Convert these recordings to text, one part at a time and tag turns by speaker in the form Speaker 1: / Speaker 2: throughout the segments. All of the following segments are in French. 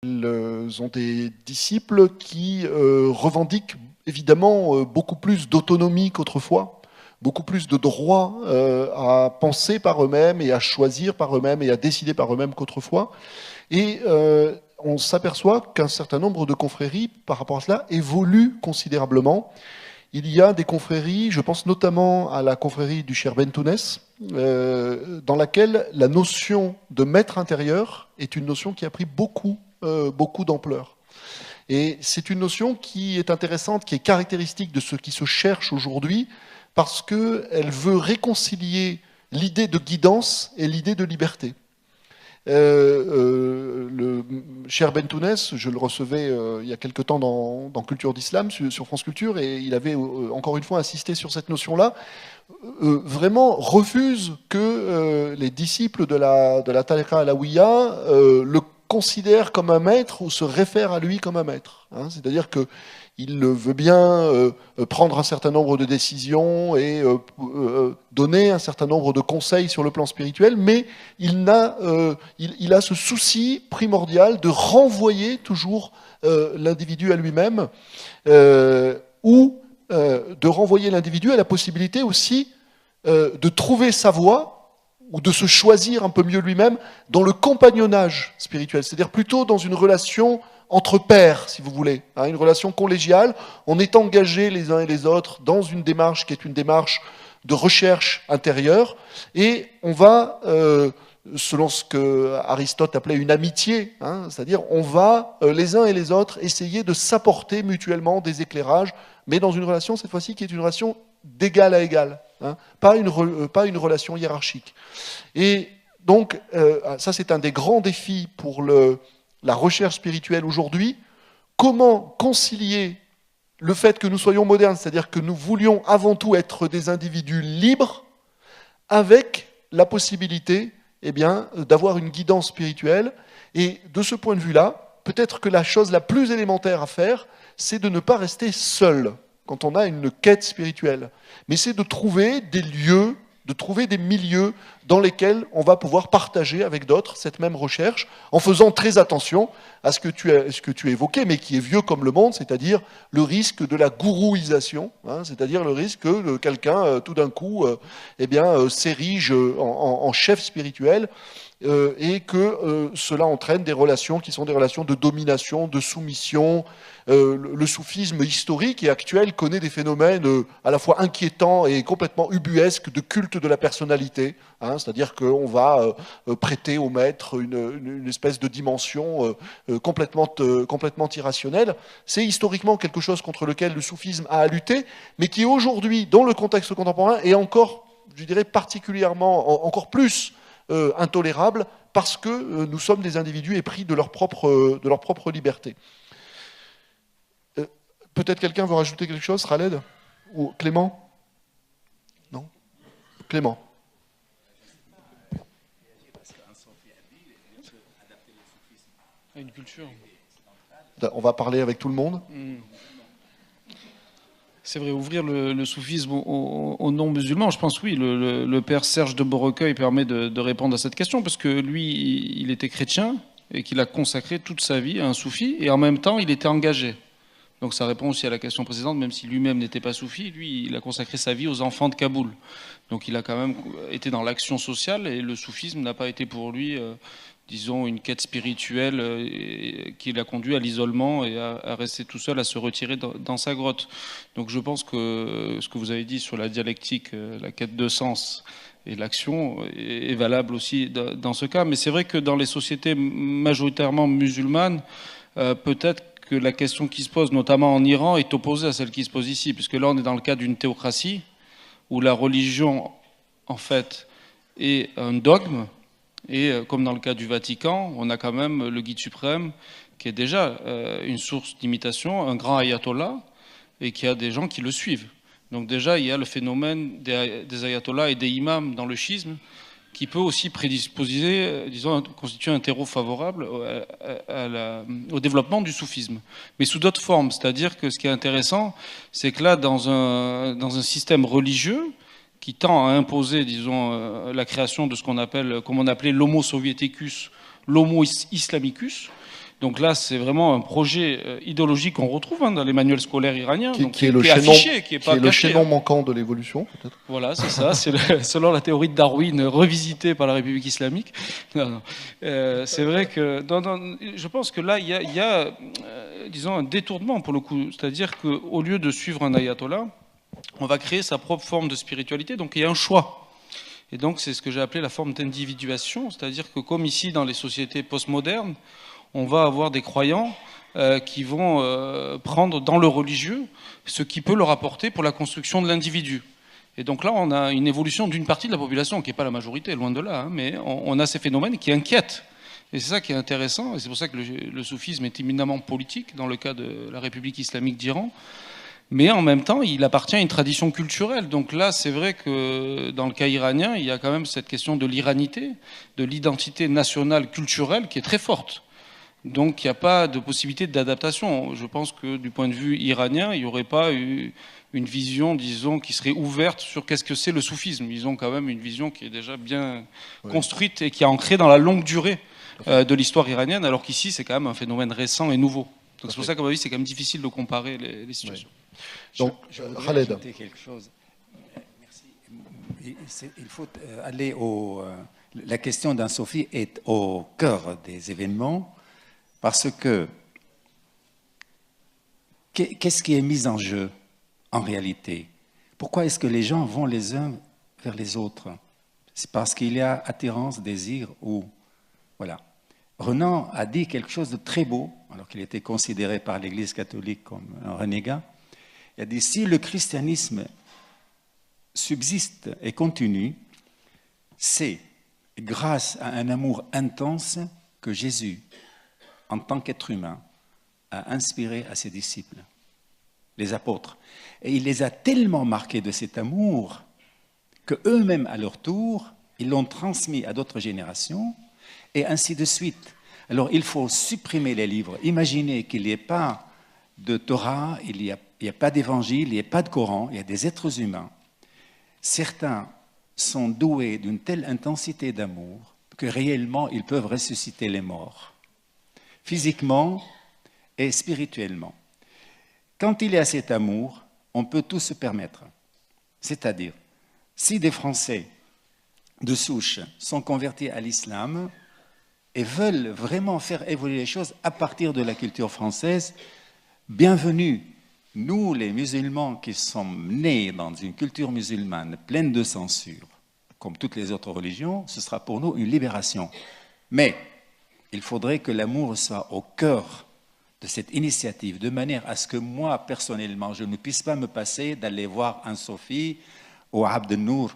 Speaker 1: Ils ont des disciples qui revendiquent évidemment beaucoup plus d'autonomie qu'autrefois, beaucoup plus de droit à penser par eux-mêmes et à choisir par eux-mêmes et à décider par eux-mêmes qu'autrefois. Et on s'aperçoit qu'un certain nombre de confréries, par rapport à cela, évoluent considérablement. Il y a des confréries, je pense notamment à la confrérie du Cher Bentounès, dans laquelle la notion de maître intérieur est une notion qui a pris beaucoup d'ampleur. Et c'est une notion qui est intéressante, qui est caractéristique de ce qui se cherche aujourd'hui, parce qu'elle veut réconcilier l'idée de guidance et l'idée de liberté. Le cher Bentounès, je le recevais il y a quelque temps dans Culture d'Islam, sur France Culture, et il avait encore une fois insisté sur cette notion-là, vraiment refuse que les disciples de la Tariqa Alaouia le considèrent comme un maître ou se réfèrent à lui comme un maître. Hein. C'est-à-dire qu'il veut bien prendre un certain nombre de décisions et donner un certain nombre de conseils sur le plan spirituel, mais il a ce souci primordial de renvoyer toujours l'individu à lui-même ou de renvoyer l'individu à la possibilité aussi de trouver sa voie ou de se choisir un peu mieux lui-même dans le compagnonnage spirituel, c'est-à-dire plutôt dans une relation entre pairs, si vous voulez, hein, une relation collégiale. On est engagés les uns et les autres dans une démarche qui est une démarche de recherche intérieure, et on va, selon ce que Aristote appelait une amitié, hein, c'est-à-dire on va, les uns et les autres, essayer de s'apporter mutuellement des éclairages, mais dans une relation, cette fois-ci, qui est une relation d'égal à égal, hein, pas une relation hiérarchique. Et donc, ça c'est un des grands défis pour la recherche spirituelle aujourd'hui. Comment concilier le fait que nous soyons modernes, c'est-à-dire que nous voulions avant tout être des individus libres, avec la possibilité d'avoir une guidance spirituelle. Et de ce point de vue-là, peut-être que la chose la plus élémentaire à faire, c'est de ne pas rester seul quand on a une quête spirituelle. Mais c'est de trouver des lieux, de trouver des milieux dans lesquels on va pouvoir partager avec d'autres cette même recherche, en faisant très attention à ce que tu as évoqué, mais qui est vieux comme le monde, c'est-à-dire le risque de la gourouisation, hein, c'est-à-dire le risque que quelqu'un, tout d'un coup, s'érige en chef spirituel, et que cela entraîne des relations qui sont des relations de domination, de soumission. Le soufisme historique et actuel connaît des phénomènes à la fois inquiétants et complètement ubuesques de culte de la personnalité, hein, c'est-à-dire qu'on va prêter au maître une espèce de dimension complètement irrationnelle. C'est historiquement quelque chose contre lequel le soufisme a à lutter, mais qui aujourd'hui, dans le contexte contemporain, est encore, je dirais, particulièrement, encore plus intolérable, parce que nous sommes des individus épris de leur propre liberté. Peut-être quelqu'un veut rajouter quelque chose, Khaled ou Clément? Non? Clément.
Speaker 2: Une culture.
Speaker 1: On va parler avec tout le monde.
Speaker 2: C'est vrai, ouvrir le soufisme aux non-musulmans, je pense oui, le père Serge de Beaurecueil permet de répondre à cette question, parce que lui, il était chrétien et qu'il a consacré toute sa vie à un soufi, et en même temps, il était engagé. Donc ça répond aussi à la question précédente, même si lui-même n'était pas soufi, lui, il a consacré sa vie aux enfants de Kaboul. Donc il a quand même été dans l'action sociale, et le soufisme n'a pas été pour lui, disons, une quête spirituelle qui l'a conduit à l'isolement et à rester tout seul, à se retirer dans sa grotte. Donc je pense que ce que vous avez dit sur la dialectique, la quête de sens et l'action est valable aussi dans ce cas. Mais c'est vrai que dans les sociétés majoritairement musulmanes, peut-être que la question qui se pose, notamment en Iran, est opposée à celle qui se pose ici, puisque là on est dans le cas d'une théocratie où la religion, en fait, est un dogme, et comme dans le cas du Vatican, on a quand même le guide suprême qui est déjà une source d'imitation, un grand ayatollah, et qui a des gens qui le suivent. Donc déjà, il y a le phénomène des ayatollahs et des imams dans le schisme, qui peut aussi prédisposer, disons, constituer un terreau favorable au développement du soufisme. Mais sous d'autres formes, c'est-à-dire que ce qui est intéressant, c'est que là, dans un système religieux qui tend à imposer, disons, la création de ce qu'on appelle, comme on appelait l'homo soviéticus, l'homo islamicus, Donc là, c'est vraiment un projet idéologique qu'on retrouve dans les manuels scolaires iraniens,
Speaker 1: qui est le chaînon,
Speaker 2: affiché, qui est pas
Speaker 1: le
Speaker 2: caché.
Speaker 1: chaînon manquant de l'évolution, peut-être.
Speaker 2: Voilà, c'est ça. C'est selon la théorie de Darwin revisitée par la République islamique. C'est vrai que je pense que là, il y a disons, un détournement pour le coup. C'est-à-dire qu'au lieu de suivre un ayatollah, on va créer sa propre forme de spiritualité. Donc il y a un choix. Et donc c'est ce que j'ai appelé la forme d'individuation. C'est-à-dire que comme ici dans les sociétés postmodernes, on va avoir des croyants qui vont prendre dans le religieux ce qui peut leur apporter pour la construction de l'individu. Et donc là, on a une évolution d'une partie de la population, qui n'est pas la majorité, loin de là, hein, mais on a ces phénomènes qui inquiètent. Et c'est ça qui est intéressant, et c'est pour ça que le soufisme est éminemment politique, dans le cas de la République islamique d'Iran. Mais en même temps, il appartient à une tradition culturelle. Donc là, c'est vrai que dans le cas iranien, il y a quand même cette question de l'iranité, de l'identité nationale culturelle qui est très forte. Donc il n'y a pas de possibilité d'adaptation. Je pense que du point de vue iranien, il n'y aurait pas eu une vision, disons, qui serait ouverte sur qu'est-ce que c'est le soufisme. Ils ont quand même une vision qui est déjà bien construite et qui est ancrée dans la longue durée de l'histoire iranienne, alors qu'ici, c'est quand même un phénomène récent et nouveau. Donc c'est pour ça qu'à mon avis, c'est quand même difficile de comparer les situations.
Speaker 1: Donc,
Speaker 3: je voudrais
Speaker 1: Khaled.
Speaker 3: ajouter quelque chose. Merci. Il faut aller la question d'un soufis est au cœur des événements parce que qu'est-ce qui est mis en jeu en réalité? Pourquoi est-ce que les gens vont les uns vers les autres? C'est parce qu'il y a attirance, désir ou... Voilà. Renan a dit quelque chose de très beau, alors qu'il était considéré par l'Église catholique comme un renégat. Il a dit, si le christianisme subsiste et continue, c'est grâce à un amour intense que Jésus, en tant qu'être humain, a inspiré à ses disciples, les apôtres. Et il les a tellement marqués de cet amour qu'eux-mêmes, à leur tour, ils l'ont transmis à d'autres générations, et ainsi de suite. Alors, il faut supprimer les livres. Imaginez qu'il n'y ait pas de Torah, il n'y a pas d'évangile, il n'y a pas de Coran, il y a des êtres humains. Certains sont doués d'une telle intensité d'amour que réellement, ils peuvent ressusciter les morts, physiquement et spirituellement. Quand il y a cet amour, on peut tout se permettre. C'est-à-dire, si des Français de souche sont convertis à l'islam et veulent vraiment faire évoluer les choses à partir de la culture française, bienvenue. Nous, les musulmans qui sommes nés dans une culture musulmane pleine de censure, comme toutes les autres religions, ce sera pour nous une libération. Mais il faudrait que l'amour soit au cœur de cette initiative, de manière à ce que moi, personnellement, je ne puisse pas me passer d'aller voir un Sofi ou Abd Nour.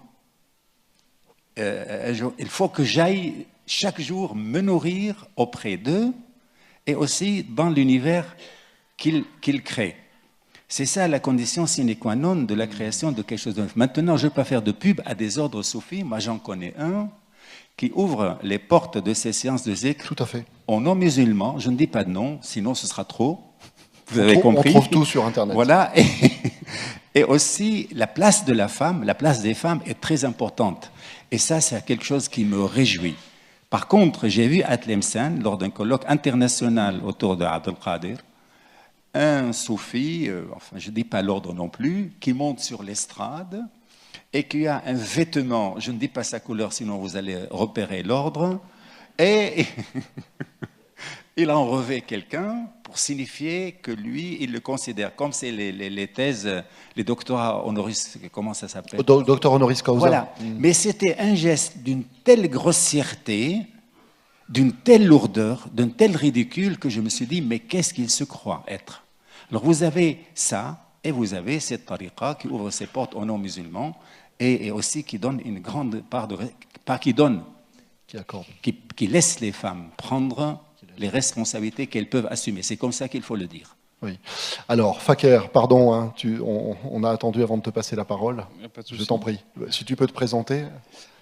Speaker 3: Il faut que j'aille chaque jour me nourrir auprès d'eux et aussi dans l'univers qu'ils créent. C'est ça la condition sine qua non de la création de quelque chose de neuf. Maintenant, je ne veux pas faire de pub à des ordres soufis. Moi, j'en connais un qui ouvre les portes de ces séances de zikr.
Speaker 1: Tout à fait.
Speaker 3: Aux non-musulmans. Je ne dis pas de nom, sinon ce sera trop. Vous avez compris.
Speaker 1: On trouve tout sur Internet.
Speaker 3: Voilà. Et aussi, la place de la femme, la place des femmes est très importante. Et ça, c'est quelque chose qui me réjouit. Par contre, j'ai vu à Tlemcen, lors d'un colloque international autour de Abdel Qadir, un soufi, enfin je ne dis pas l'ordre non plus, qui monte sur l'estrade et qui a un vêtement, je ne dis pas sa couleur sinon vous allez repérer l'ordre, et il en revêt quelqu'un pour signifier que lui, il le considère, comme c'est les thèses, les doctorats honoris, comment ça s'appelle?
Speaker 1: Docteur honoris causa.
Speaker 3: Voilà, mais c'était un geste d'une telle grossièreté, d'une telle lourdeur, d'un tel ridicule que je me suis dit, mais qu'est-ce qu'il se croit être? Alors vous avez ça, et vous avez cette tariqa qui ouvre ses portes aux non-musulmans, et aussi qui donne une grande part de... Pas qui donne, qui laisse les femmes prendre les responsabilités qu'elles peuvent assumer. C'est comme ça qu'il faut le dire.
Speaker 1: Oui. Alors, Faker, pardon, hein, on a attendu avant de te passer la parole. Je t'en prie. Si tu peux te présenter.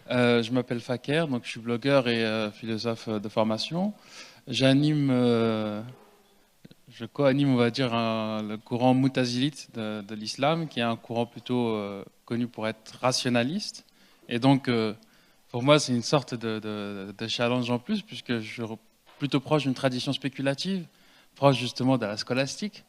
Speaker 4: Je m'appelle Faker, donc je suis blogueur et philosophe de formation. J'anime, je co-anime, on va dire, le courant Mutazilite de l'islam, qui est un courant plutôt connu pour être rationaliste. Et donc, pour moi, c'est une sorte de challenge en plus, puisque je plutôt proche d'une tradition spéculative, proche justement de la scolastique.